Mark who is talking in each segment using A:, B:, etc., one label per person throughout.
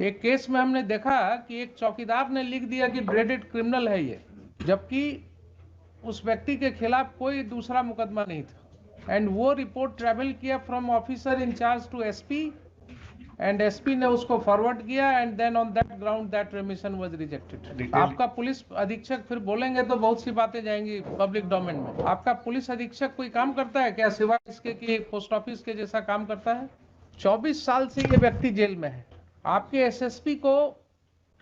A: एक केस में हमने देखा कि एक चौकीदार ने लिख दिया कि ड्रेडेड क्रिमिनल है ये, जबकि उस व्यक्ति के खिलाफ कोई दूसरा मुकदमा नहीं था। एंड वो रिपोर्ट ट्रेवल किया from officer in charge to SP, and SP ने उसको फॉरवर्ड किया, and then on that ground that remission was rejected. आपका पुलिस अधीक्षक फिर बोलेंगे तो बहुत सी बातें जाएंगी पब्लिक डोमेन में। आपका पुलिस अधीक्षक कोई काम करता है क्या सिवाय इसके कि पोस्ट ऑफिस के जैसा काम करता है? 24 साल से ये व्यक्ति जेल में है। आपके एसएसपी को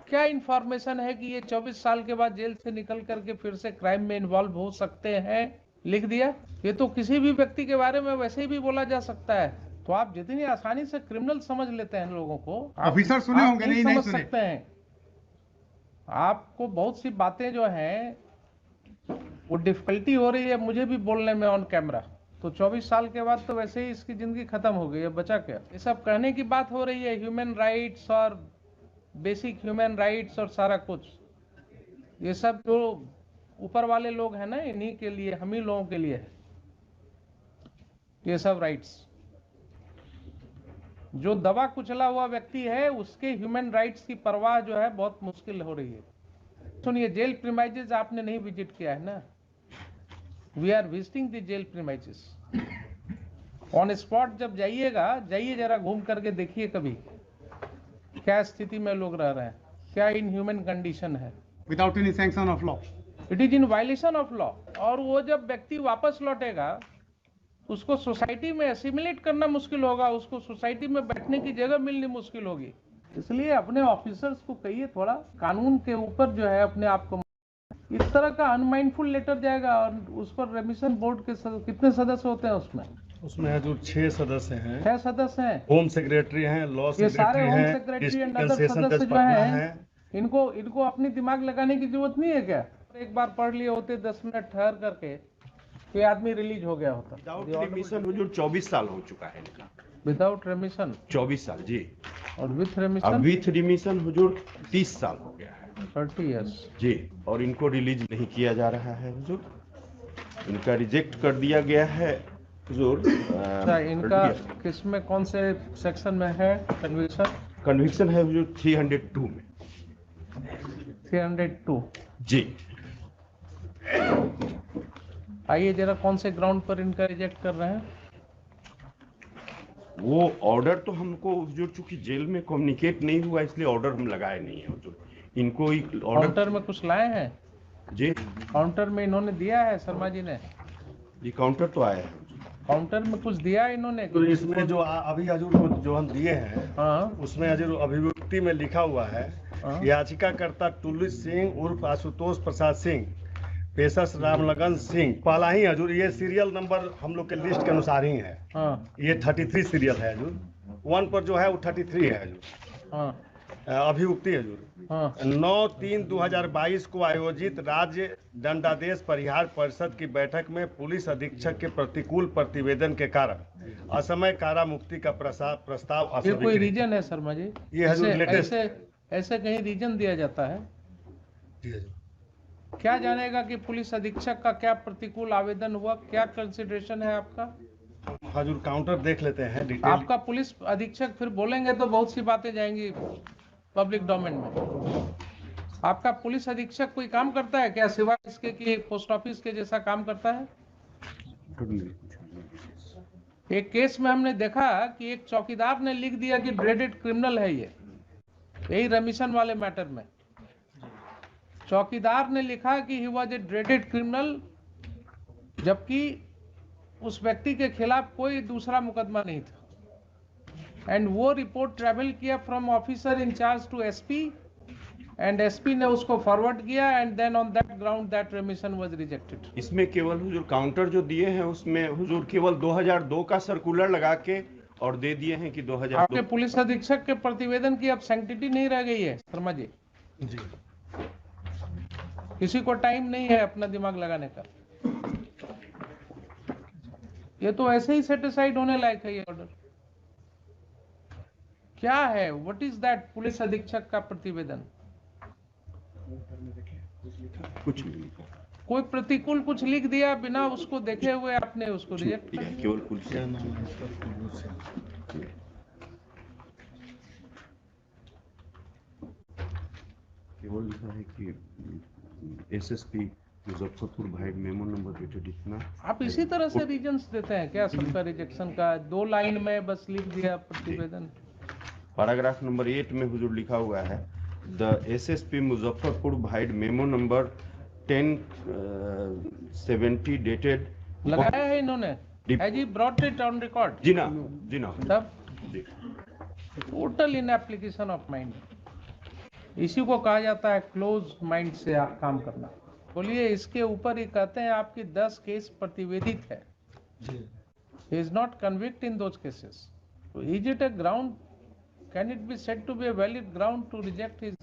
A: क्या इंफॉर्मेशन है कि ये 24 साल के बाद जेल से निकल करके फिर से क्राइम में इन्वॉल्व हो सकते हैं? लिख दिया। ये तो किसी भी व्यक्ति के बारे में वैसे ही भी बोला जा सकता है। तो आप जितनी आसानी से क्रिमिनल समझ लेते हैं लोगों को,
B: ऑफिसर सुने होंगे,
A: नहीं
B: नहीं
A: समझ सकते हैं। आपको बहुत सी बातें जो हैं वो डिफिकल्टी हो रही है मुझे भी बोलने में ऑन कैमरा। तो 24 साल के बाद तो वैसे ही इसकी जिंदगी खत्म हो गई है, बचा क्या? ये सब कहने की बात हो रही है, ह्यूमन राइट्स और बेसिक ह्यूमन राइट्स और सारा कुछ। ये सब जो ऊपर वाले लोग हैं ना, इन्हीं के लिए, हम ही लोगों के लिए है ये सब राइट्स। जो दबा कुचला हुआ व्यक्ति है उसके ह्यूमन राइट्स की परवाह जो है बहुत मुश्किल हो रही है। सुनिए, जेल प्रीमाइसेस आपने नहीं विजिट किया है ना? We are visiting the jail premises on spot. जब जाइएगा, जाइए जरा घूम करके देखिए कभी क्या स्थिति में लोग रह रहे हैं, क्या इनह्यूमन कंडीशन है।
B: Without any sanction of law,
A: it is in violation of law. और वो जब व्यक्ति वापस लौटेगा उसको सोसाइटी में एसिमिलेट करना मुश्किल होगा, उसको सोसाइटी में बैठने की जगह मिलनी मुश्किल होगी। इसलिए अपने ऑफिसर्स को कहिए थोड़ा कानून के ऊपर जो है अपने आप को। इस तरह का अनमाइंडफुल लेटर जाएगा और उस पर रेमिशन बोर्ड के कितने सदस्य होते हैं उसमें?
C: उसमें है जो 6 सदस्य हैं।
A: 6 सदस्य हैं।
C: होम सेक्रेटरी हैं, लॉ
A: ये सारे
C: सेक्रेटरी
A: होम
C: हैं,
A: secretary and
C: district
A: other
C: session
A: सदस्य
C: जज
A: जो
C: पटना
A: हैं, इनको अपनी दिमाग लगाने की जरूरत नहीं है क्या? एक बार पढ़ लिए होते 10 मिनट ठहर करके ये आदमी रिलीज हो गया होता।
D: विदाउट रेमिशन हुजूर 24 साल हो चुका है इनका।
A: विदाउट रेमिशन
D: 24 साल जी।
A: और विथ
D: अब
A: रेमिशन
D: विथ रिमिशन हुजूर 30 साल हो गया है
A: 30 इयर्स
D: जी। और इनको रिलीज नहीं किया जा रहा है हुजूर, इनका रिजेक्ट कर दिया गया है हुजूर।
A: अच्छा, इनका किस में, कौन से सेक्शन में है कन्विक्शन?
D: कन्विक्शन है हुजूर 302 में।
A: 302
D: जी।
A: आइए जरा कौन से ग्राउंड पर इनका रिजेक्ट कर रहे हैं?
D: वो ऑर्डर तो हमको हुजूर चूंकि जेल में कम्युनिकेट नहीं हुआ इसलिए ऑर्डर हम लगाए नहीं है हुजूर। इनको एक ऑर्डर
A: काउंटर में कुछ लाए हैं?
D: जी,
A: काउंटर में इन्होंने दिया है शर्मा जी ने?
D: ये काउंटर तो आया है।
A: काउंटर में कुछ दिया है इन्होंने?
C: तो इसमें जो अभी जो हम दिए हैं,
A: हाँ
C: उसमें जो अभिव्यक्ति में लिखा हुआ है,
A: हाँ।
C: याचिकाकर्ता टुल्लू सिंह उर्फ आशुतोष प्रसाद सिंह, पेशस रामलगन सिंह, पहला ही हजूर। ये सीरियल नंबर हम लोग के लिस्ट के अनुसार ही है।
A: हाँ
C: ये 33 सीरियल है हजूर। 1 पर जो है वो 33 है हजूर।
A: हाँ
C: अभियुक्ति हजूर।
A: हाँ
C: 9/3/2022 को आयोजित राज्य दंडादेश परिहार परिषद की बैठक में पुलिस अधीक्षक के प्रतिकूल प्रतिवेदन के कारण असमय कारा मुक्ति का प्रस्ताव
A: ये कोई
C: अस्वीकृत।
A: रीजन है शर्मा जी?
C: ये हजूर लेटेस्ट।
A: ऐसे कहीं रीजन दिया जाता है?
C: जी हजूर।
A: क्या जानेगा कि पुलिस अधीक्षक का क्या प्रतिकूल आवेदन हुआ, क्या कंसिडरेशन है आपका?
C: हजूर काउंटर देख लेते हैं डिटेल।
A: आपका पुलिस अधीक्षक फिर बोलेंगे तो बहुत सी बातें जाएंगी पब्लिक डोमेन में। आपका पुलिस अधीक्षक कोई काम करता है क्या सिवाय इसके कि पोस्ट ऑफिस के जैसा काम करता है? एक केस में हमने देखा कि एक चौकीदार ने लिख दिया कि ड्रेडेड क्रिमिनल है ये, यही रेमिशन वाले मैटर में चौकीदार ने लिखा कि he was a dreaded criminal, जबकि उस व्यक्ति के खिलाफ कोई दूसरा मुकदमा नहीं था। एंड वो रिपोर्ट ट्रेवल किया from officer in charge to SP, and SP ने उसको फॉरवर्ड किया, and then on that ground that remission was rejected.
D: इसमें केवल हुजूर काउंटर जो दिए हैं उसमें हुजूर केवल 2002 का सर्कुलर लगा के और दे दिए हैं कि 2002।
A: आपके पुलिस अधीक्षक के प्रतिवेदन की अब सैंक्टिटी नहीं रह गई है शर्मा जी।
C: जी
A: किसी को टाइम नहीं है अपना दिमाग लगाने का। ये तो ऐसे ही सेटिस्फाइड होने लायक है ये ऑर्डर। क्या है, व्हाट इज दैट? पुलिस अधीक्षक का प्रतिवेदन
D: कुछ नहीं लिखा,
A: कोई प्रतिकूल कुछ लिख दिया बिना उसको देखे हुए आपने उसको रिजेक्ट कर दिया।
D: केवल पुलिस।
C: क्या नाम है इसका?
D: केवल लिखा है कि एसएसपी मुजफ्फरपुर भाई मेमो नंबर डेटेड इतना।
A: आप इसी तरह से रीजंस देते हैं क्या सबका रिजेक्शन का? 2 लाइन में बस लिख दिया प्रतिवेदन।
D: पैराग्राफ नंबर 8 में हुजूर लिखा हुआ है the SSP Muzaffarpur vide memo number 1070 dated.
A: लगाया है इन्होंने? Has he brought it on record?
D: जी ना
A: तब
D: जी।
A: Total in application of mind. इसी को कहा जाता है क्लोज माइंड से काम करना। बोलिए, इसके ऊपर ही कहते हैं आपकी 10 केस प्रतिवेदित है। He is not convict in those cases. So is it a ground? Can it be said to be a valid ground to reject his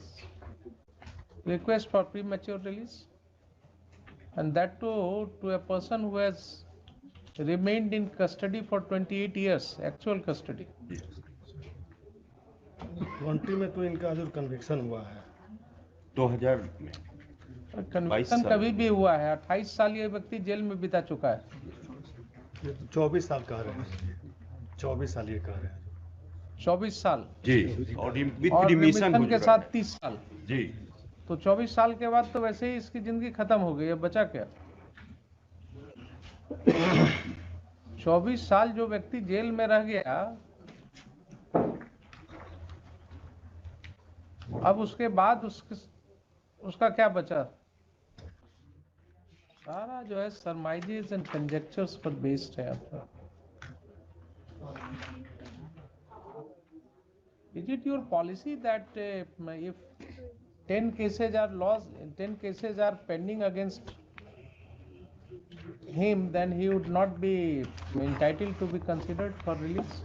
A: request for premature release? And that too to a person who has remained in custody for 28 years, actual custody.
C: 20 में तो इनका हजूर conviction हुआ है।
D: 2000 में
A: conviction कभी भी हुआ है। 28 साल ये व्यक्ति जेल में बिता चुका है।
C: ये तो 24 साल कह रहे हैं, 24 साल ये कह रहे हैं।
A: 24 साल
D: जी, और विद
A: और
D: रिमिशन
A: रिमिशन के साथ 30 साल।
D: जी।
A: तो 24 साल के बाद तो वैसे ही इसकी जिंदगी खत्म हो गई। अब बचा क्या? 24 साल जो व्यक्ति जेल में रह गया, अब उसके बाद उसका क्या बचा? सारा जो है सरमाइजेस एंड कंजेक्चर्स पर बेस्ड है आपका। Is it your policy that if 10 cases are lost, 10 cases are pending against him, then he would not be entitled to be considered for release?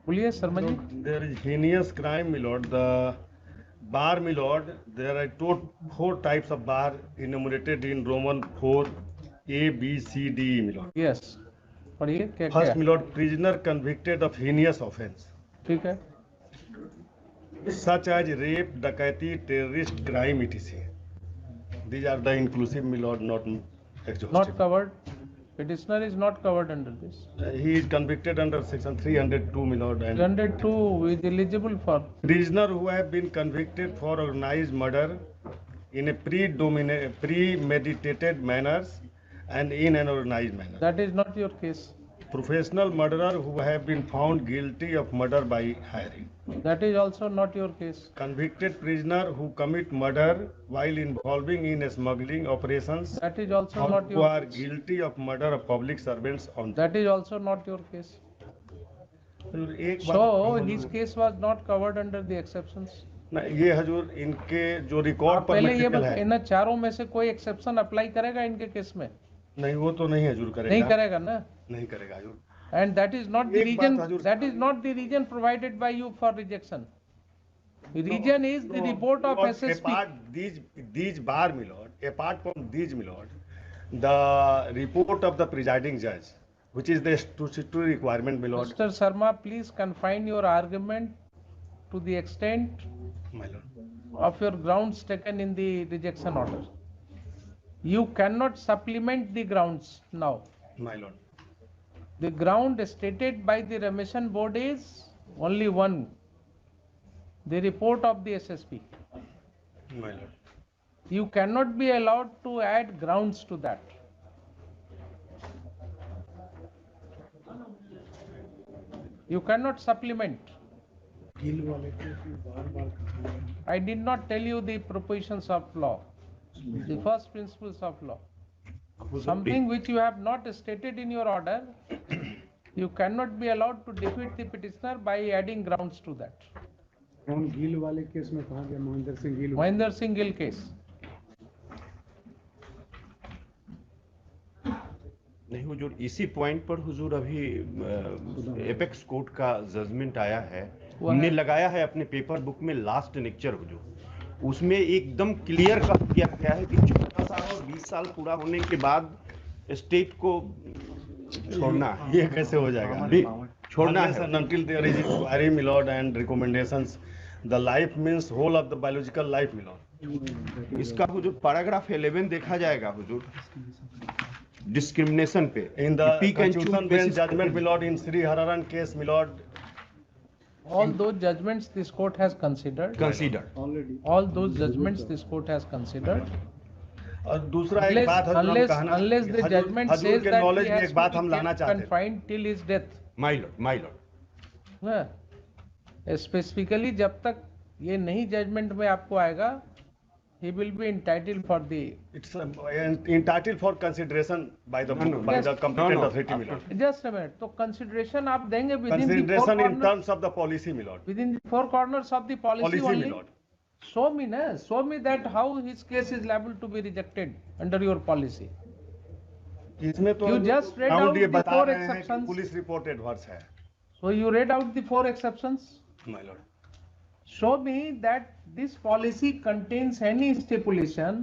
A: बोलिए Sharma ji.
C: There is heinous crime, my lord. The bar, my lord, there are 4 types of bar enumerated in Roman 4 A, B, C, D, my lord.
A: Yes, पढ़िए क्या
C: First,
A: क्या?
C: my lord, prisoner convicted of heinous offense,
A: ठीक है।
C: such as rape, dacoity, terrorist crime, etc. These are the inclusive, my lord, not exhaustive.
A: Not covered. Petitioner is not covered under this.
C: He is convicted under section 302, my lord, and
A: 102 is eligible for.
C: prisoner who have been convicted for organized murder in a premeditated manner and in an organized manner.
A: That is not your case.
C: Professional murderer who have been found guilty of murder by hiring.
A: That is also not your case.
C: Convicted prisoner who commit murder while involving in smuggling operations
A: That is also
C: or
A: not
C: who
A: your
C: are
A: case.
C: guilty of murder of public servants on
A: That is also not your case.
C: एक
A: So
C: बात
A: his case was not covered under the exceptions.
C: ना, ये हजूर इनके जो record
A: आप
C: पर
A: पहले ये
C: मटेरियल
A: बताइए,
C: है
A: इन चारों में से कोई एक्सेप्शन अप्लाई करेगा इनके केस में?
C: नहीं, वो तो नहीं हजूर
A: नहीं
C: करेगा,
A: करेगा ना।
C: नहीं करेगा हजूर।
A: And that is not the
C: एक बात
A: reason.
C: Hazur-
A: That is not the reason provided by you for rejection. The reason is the report of
C: Lord,
A: SSP.
C: apart these bar, my lord, apart from these, my lord, the report of the presiding judge, which is the statutory requirement, my lord,
A: Mr. Sharma, please confine your argument to the extent
C: my lord.
A: of your grounds taken in the rejection order. You cannot supplement the grounds now.
C: My lord.
A: The ground stated by the remission board is only one, the report of the SSP.
C: My lord.
A: You cannot be allowed to add grounds to that. You cannot supplement. I did not tell you the propositions of law, the first principles of law. Something which you have not stated in your order, you cannot be allowed to defeat the petitioner by adding grounds to that.
B: कौन गिल वाले case में कहा गया? Mahendra Singh Gill.
A: Mahinder Singh Gill case.
D: नहीं हुजूर, इसी point पर हुजूर अभी apex court का जजमेंट आया है, हमने लगाया है अपने पेपर बुक में लास्ट लेक्चर हुजूर। उसमें एकदम क्लियर कर दिया गया है कि 14 साल और 20 साल पूरा होने के बाद स्टेट को छोड़ना है।
C: ये कैसे हो जाएगा?
D: भी छोड़ना है।
C: Until there is inquiry, my lord, and recommendations, the life means whole of the biological life, my lord.
D: इसका हुजूर पैराग्राफ 11 देखा जाएगा हुजूर, डिस्क्रिमिनेशन पे
C: In the
D: Pick and choose
C: constitution bench
D: basis-
C: judgment, my lord, in Sri Hararan case, my lord,
A: all those judgments this court has considered.
B: Already
A: All those judgments this court has considered.
C: और दूसरा एक बात हजूर हम कहना
A: Unless the judgment
C: Hazur
A: says
C: के
A: that he
C: knowledge में
A: has
C: एक बात
A: to
C: हम
A: be
C: लाना
A: kept
C: चाहते हैं।
A: confined till his death.
D: My lord.
A: Specifically जब तक ये नहीं जजमेंट में आपको आएगा, he will be entitled for the.
C: It's entitled for consideration by the competent authority, my lord.
A: Just a minute. तो consideration आप देंगे within the four
C: Consideration in
A: corners,
C: terms of the policy, my lord.
A: within the four corners of the policy
C: Policy, my
A: only.
C: lord.
A: Show me that how his case is liable to be rejected under your policy.
C: इसमें तो
A: You just read
C: round
A: out
C: ये
A: the
C: बता
A: four
C: रहे हैं कि
A: exceptions.
C: Police report adverse है,
A: So you read out the four exceptions.
C: my lord.
A: Show me that this policy contains any stipulation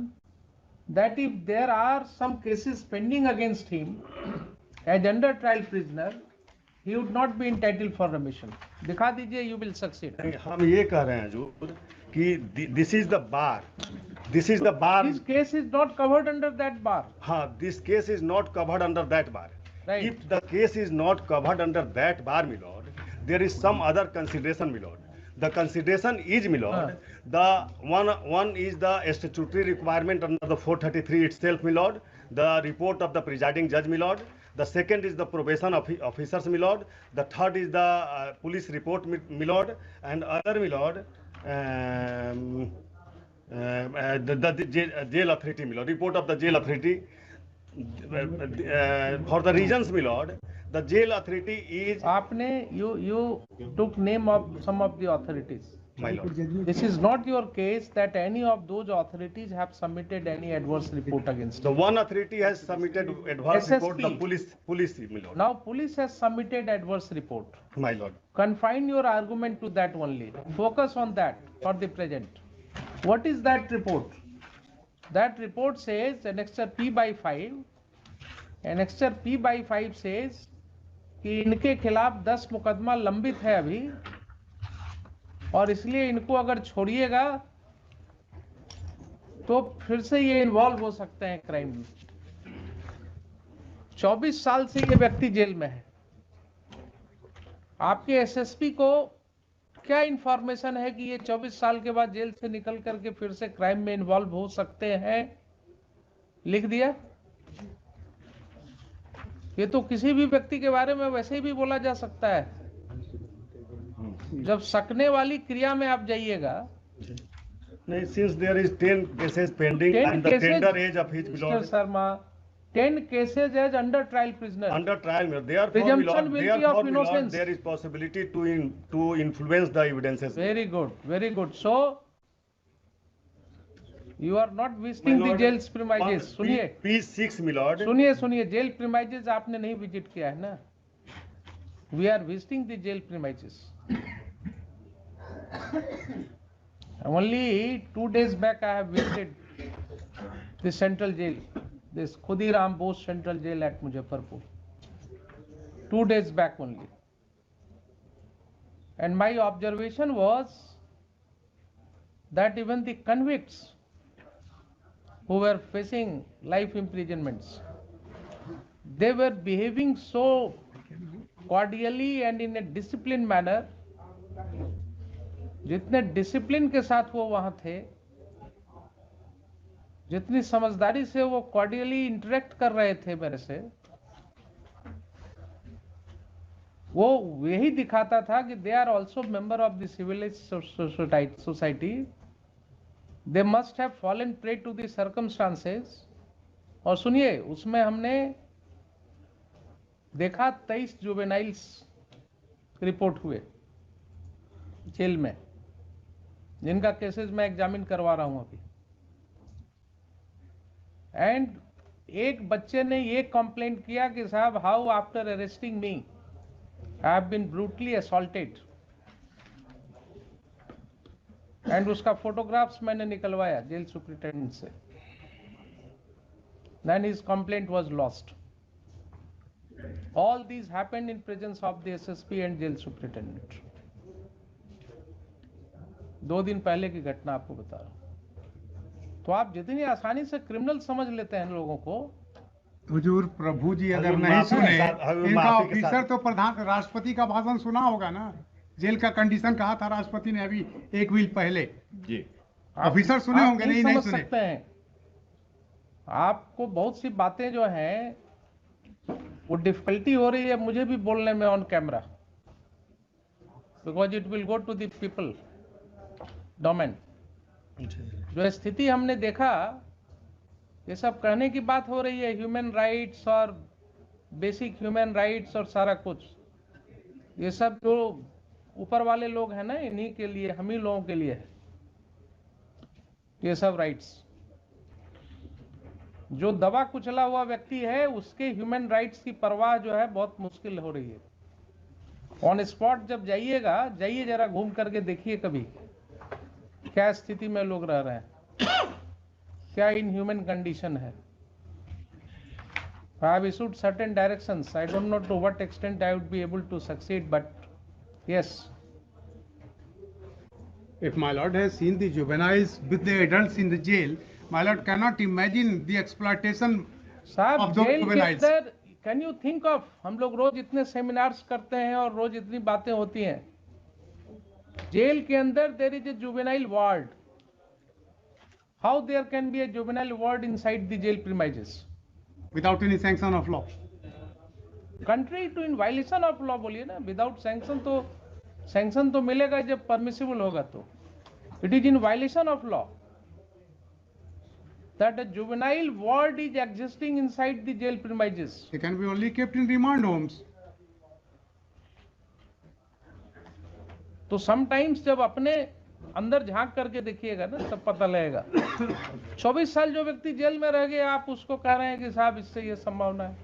A: that if there are some cases pending against him as under trial prisoner, he would not be entitled for remission. दिखा दीजिए, you will succeed.
C: हम ये कह रहे हैं जो कि this is the bar. This is the bar.
A: This case is not covered under that bar.
C: हाँ, this case is not covered under that bar.
A: Right.
C: If the case is not covered under that bar, my lord, there is some other consideration, my lord. The consideration is, my lord, the one is the statutory requirement under the 433 itself, my lord, the report of the presiding judge, my lord. The second is the probation officers, my lord. The third is the police report, my lord, and other, my lord, the jail authority, my lord, report of the jail authority. For the reasons, my lord, the jail authority is,
A: आपने you took name of some of the authorities.
C: my lord.
A: This is not your case that any of those authorities have submitted any adverse report against
C: The
A: you.
C: one authority has submitted adverse report, the
A: SSP.
C: police, my lord.
A: Now police has submitted adverse report.
C: My lord.
A: Confine your argument to that only. Focus on that for the present. What is that report? That report says annexure P by 5. Annexure P by 5 says कि इनके खिलाफ 10 मुकदमा लंबित है अभी, और इसलिए इनको अगर छोड़िएगा तो फिर से ये इन्वॉल्व हो सकते हैं क्राइम में। 24 साल से ये व्यक्ति जेल में है। आपके एसएसपी को क्या इंफॉर्मेशन है कि ये 24 साल के बाद जेल से निकल करके फिर से क्राइम में इन्वॉल्व हो सकते हैं? लिख दिया। ये तो किसी भी व्यक्ति के बारे में वैसे भी बोला जा सकता है। जब सकने वाली क्रिया में आप जाइएगा,
C: नहीं, since there is 10 cases pending
A: 10
C: and the
A: cases,
C: tender age of his
A: Mr.
C: lord
A: Sharma, 10 cases as under trial prisoner.
C: under trial, my lord. Therefore, my
A: Presumption
C: lord,
A: will be
C: therefore,
A: of
C: my lord,
A: innocence.
C: there is possibility to influence the evidences.
A: Very good, very good. So you are not visiting the jail premises. सुनिए,
C: P6, my lord.
A: सुनिए, jail premises आपने नहीं visit किया है ना? We are visiting the jail premises. Only 2 days back I have visited the central jail, this Khudiram Bose Central Jail at Muzaffarpur. 2 days back only. And my observation was that even the convicts who were facing life imprisonments, they were behaving so cordially and in a disciplined manner. जितने discipline के साथ वो वहां थे, जितनी समझदारी से वो कॉर्डियली इंटरेक्ट कर रहे थे मेरे से, वो यही दिखाता था कि they are also member of the civilised society. They must have fallen prey to the circumstances. और सुनिए, उसमें हमने देखा 23 जुवेनाइल्स रिपोर्ट हुए जेल में, जिनका केसेस मैं एग्जामिन करवा रहा हूं अभी. एंड एक बच्चे ने ये कंप्लेंट किया कि साहब, how after arresting me I have been brutally assaulted. And उसका फोटोग्राफ्स मैंने निकलवाया जेल सुपरिटेंडेंट से. Then his complaint was lost. All these happened in presence of the SSP and jail superintendent. 2 दिन पहले की घटना आपको बता रहा हूं. तो आप जितनी आसानी से क्रिमिनल समझ लेते हैं लोगों को.
B: हुजूर प्रभु जी अगर
C: हजूर
B: नहीं
C: माफी के
B: सुने,
C: साथ- हजूर
B: इनका
C: माफी के
B: ऑफिसर
C: साथ-
B: तो प्रधान राष्ट्रपति का भाषण सुना होगा ना. जेल का कंडीशन कहा था राष्ट्रपति ने अभी एक वीक पहले।
D: जी
B: ऑफिसर सुने
A: आप
B: होंगे, नहीं
A: समझ
B: सुने।
A: सकते हैं। आपको बहुत सी बातें जो हैं वो डिफिकल्टी हो रही है मुझे भी बोलने में on camera, because it will go to the people domain. जो स्थिति हमने देखा, ये सब कहने की बात हो रही है, ह्यूमन राइट्स और बेसिक ह्यूमन राइट्स और सारा कुछ, ये सब जो ऊपर वाले लोग हैं ना, इन्हीं के लिए, हम ही लोगों के लिए है ये सब राइट्स। जो दबा कुचला हुआ व्यक्ति है उसके ह्यूमन राइट्स की परवाह जो है बहुत मुश्किल हो रही है। ऑन स्पॉट जब जाइएगा, जाइए जरा घूम करके देखिए कभी क्या स्थिति में लोग रह रहे हैं, क्या इन ह्यूमन कंडीशन है। I have issued certain directions. I don't know to what extent I would be able to succeed, but yes.
B: If my lord has seen the juveniles with the adults in the jail, my lord cannot imagine the exploitation
A: साहब
B: of those
A: jail के
B: juveniles.
A: अंदर can you think of, हम लोग रोज इतने seminars करते हैं और रोज इतनी बातें होती हैं, जेल के अंदर there is a juvenile ward. How there can be a juvenile ward inside the jail premises
B: Without any sanction of law.
A: Country to in violation of law बोलिए ना, विदाउट सैंक्शन तो मिलेगा जब परमिसिबल होगा, तो it is in violation of law that a juvenile ward is existing inside the jail premises.
B: They can be only kept in remand homes.
A: तो sometimes जब अपने अंदर झांक करके देखिएगा ना तब पता लगेगा। 24 साल जो व्यक्ति जेल में रह गया, आप उसको कह रहे हैं कि साहब इससे ये संभावना है।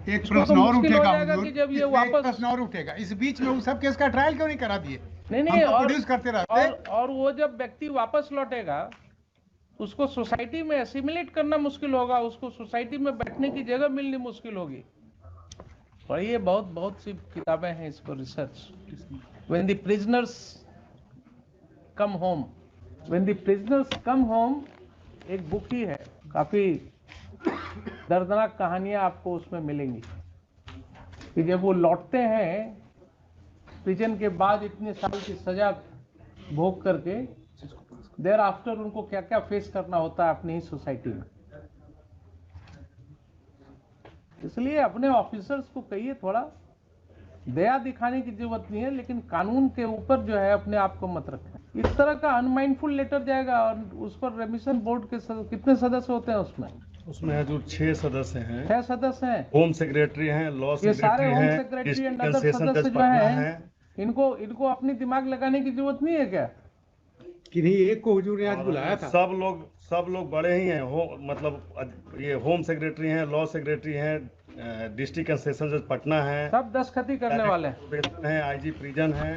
B: एक
A: उसको
B: प्रश्न
A: तो
B: और
A: मुश्किल हो
B: उठेगा
A: जाएगा
B: हुजूर,
A: कि जब ये
B: इसमें एक
A: वापस-
B: प्रश्न और उठेगा, इस बीच में उस सब केस का ट्रायल क्यों नहीं करा दिए?
A: नहीं
B: हम तो
A: और
B: प्रोड्यूस करते रहते।
A: और वो जब व्यक्ति वापस लौटेगा उसको सोसाइटी में एसिमिलेट करना मुश्किल होगा, उसको सोसाइटी में बैठने की जगह मिलनी मुश्किल होगी। और ये बहुत सी किताबें हैं इस पर research. When the prisoners come home, when the prisoners come home एक बुक ही है, काफी दर्दनाक कहानियां आपको उसमें मिलेंगी कि जब वो लौटते हैं प्रिजन के बाद इतने साल की सजा भोग करके, देयर आफ्टर उनको क्या क्या फेस करना होता है अपनी ही सोसाइटी में। इसलिए अपने ऑफिसर्स को कहिए थोड़ा दया दिखाने की जरूरत नहीं है, लेकिन कानून के ऊपर जो है अपने आप को मत रखें। इस तरह का अनमाइंडफुल लेटर जाएगा और उस पर रेमिशन बोर्ड के कितने सदस्य होते हैं
C: उसमें हजूर 6 सदस्य हैं।
A: 6 सदस्य हैं।
C: होम सेक्रेटरी हैं, लॉ
A: ये सारे
C: सेक्रेटरी
A: होम
C: हैं,
A: secretary and
C: district
A: other
C: session
A: सदस्य
C: जज
A: जो
C: पटना
A: हैं,
C: हैं।
A: इनको अपनी दिमाग लगाने की जरूरत नहीं है क्या?
B: किन्हीं एक को हुजूर ने आज बुलाया था।
C: सब लोग बड़े ही हैं। मतलब ये होम सेक्रेटरी हैं, लॉ सेक्रेटरी हैं, डिस्ट्रिक्ट एंड सेशन जज पटना हैं,
A: सब दस्तखती करने वाले हैं,
C: हैं, आईजी प्रिजन हैं,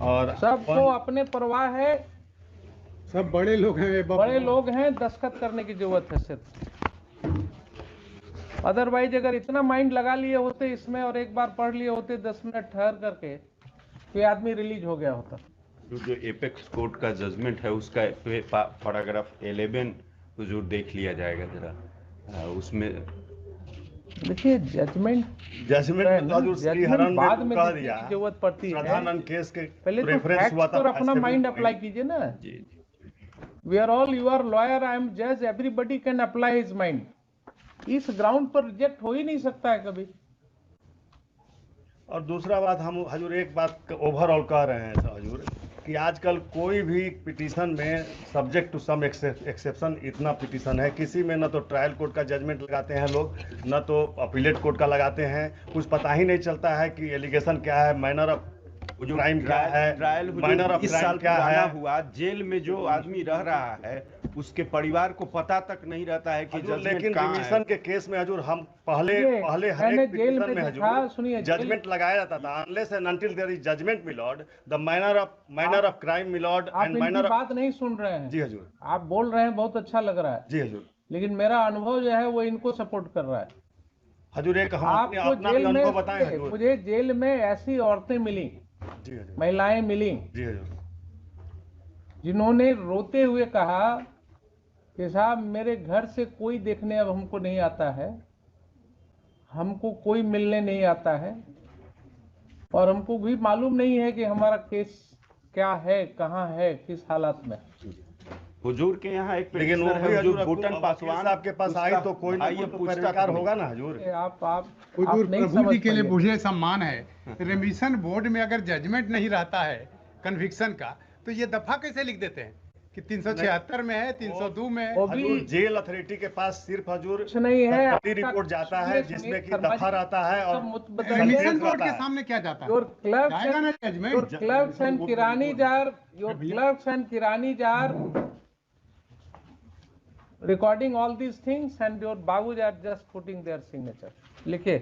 C: और
A: सबको अपने परवाह है,
B: सब बड़े लोग हैं,
A: बड़े लोग हैं, दस्तखत करने की जरूरत है सिर्फ। अदरवाइज अगर इतना माइंड लगा लिए होते इसमें और एक बार पढ़ लिए होते 10 मिनट ठहर करके, तो ये आदमी रिलीज हो गया होता।
D: जो एपेक्स कोर्ट का जजमेंट है उसका पैराग्राफ 11 हुजूर देख लिया जाएगा जरा। उसमें
A: देखिए जजमेंट बाद में
C: कह
A: देखने
C: दिया,
A: की जरूरत पड़ती है।
C: प्रधानंद केस के
A: पहले तो
C: रेफरेंस हुआ
A: फैक्ट्स
C: था,
A: पर अपना माइंड अप्लाई कीजिए ना।
D: जी
A: we are all, you are lawyer, I am जज, everybody can apply his mind. इस ग्राउंड पर रिजेक्ट हो ही नहीं सकता है कभी।
C: और दूसरा बात, हम हजूर एक बात ओवरऑल कह रहे हैं हजूर कि आजकल कोई भी पिटीशन में सब्जेक्ट टू सम एक्सेप्शन इतना पिटीशन है, किसी में न तो ट्रायल कोर्ट का जजमेंट लगाते हैं लोग, न तो अपीलेट कोर्ट का लगाते हैं। कुछ पता ही नहीं चलता है कि एलिगेशन क्या है, मैनर ऑफ क्राइम क्या है,
D: ट्रायल
C: माइनर ऑफ
D: इस
C: क्राइम
D: साल
C: क्या
D: पुराना
C: है।
D: हुआ, जेल में जो आदमी रह रहा है उसके परिवार को पता तक नहीं रहता है कि
C: हजूर,
D: जजमेंट
C: लेकिन
D: कहाँ
C: रिविजन
D: है।
C: के केस में हजूर हम पहले
A: मैंने
C: हर एक
A: जेल
C: पिटीशन
A: में
C: में
A: देखा, सुनिए,
C: हजूर जजमेंट लगाया जाता था, unless and until there is judgment milord, the minor of crime milord
A: आप
C: एंड
A: इनकी
C: माइनर ऑफ।
A: बात नहीं सुन रहे हैं।
C: जी हजूर,
A: आप बोल रहे हैं, बहुत अच्छा लग रहा है,
C: जी हजूर,
A: लेकिन मेरा अनुभव जो है वो इनको सपोर्ट कर रहा है।
C: हजूर एक हम
A: आपको
C: अपना
A: जेल
C: अनुभव
A: में,
C: बताएं हजूर।
A: मुझे जेल में ऐसी औरतें मिली,
C: जी हजूर,
A: महिलाएं मिली,
C: जी हजूर,
A: जिन्होंने रोते हुए कहा कि साहब मेरे घर से कोई देखने अब हमको नहीं आता है, हमको कोई मिलने नहीं आता है, और हमको भी मालूम नहीं है कि हमारा केस क्या है, कहाँ है, किस हालत में।
D: हुजूर के यहाँ एक
C: लेकिन वो
D: petitioner
C: भी
D: है,
C: हजूर
D: हुजूर भूटन
C: वकील
D: पासवान
C: साहब के पास आई तो कोई ना
D: आइए
C: कोई तो
D: पूछता
C: पैरवीकार
D: तो नहीं।
C: होगा ना हजूर।
A: आप
B: हुजूर
A: नहीं
B: प्रभु
A: समझ
B: जी के लिए
A: पाइए।
B: मुझे सम्मान है, रिमिशन बोर्ड में अगर जजमेंट नहीं रहता है कन्विक्शन का, तो ये दफा कैसे लिख देते हैं कि 376 में है, 302 में है।
A: वो भी
C: हजूर जेल अथॉरिटी के पास सिर्फ हजूर
A: कुछ नहीं है।
C: सरकारी
A: आपका
C: रिपोर्ट जाता है
A: सुनिए,
C: जिसमें कि
A: शर्मा
C: दफा
A: जी,
C: रहता है और
A: सब मुतबदल
B: रिमिशन
C: संकेत
B: बोर्ड
C: रहता
B: के
C: है।
B: सामने क्या जाता है?
A: Your clerks
B: जाएगा ना
A: and your
B: judgment?
A: clerks and kirani jar, your clerks and kirani jar recording all these things, and your babus are just putting their signature. लिखे